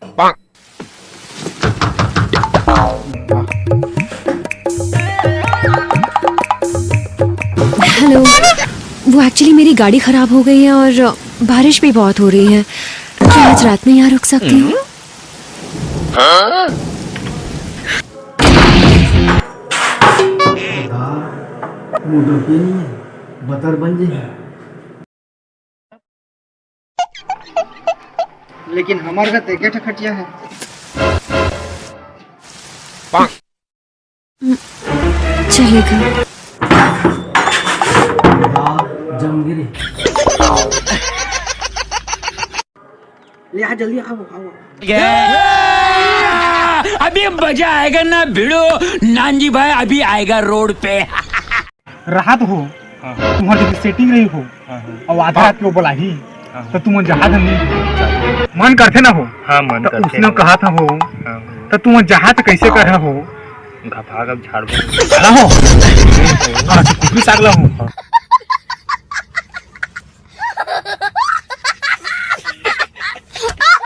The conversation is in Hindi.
हेलो, वो एक्चुअली मेरी गाड़ी खराब हो गई है और बारिश भी बहुत हो रही है। क्या आज रात में यहाँ रुक सकती हूँ? बतर बन जाए, लेकिन हमारे घर तेके खटिया है। चलेगा। जमगिरी ले आ, जल्दी आओ आओ। अभी मजा आएगा ना भिड़ो। नानजी भाई अभी आएगा रोड पे। राहत हो तुम्हारी जब सेटिंग रही हो और आधा रात को बोला ही तो तुम जहाज नहीं मन करते ना हो। हाँ मन तो करते उसने कहा था हो तो तुम जहाज कैसे कर रहा हो? घफा कर झाड़ हो कुछ भी सागला हो।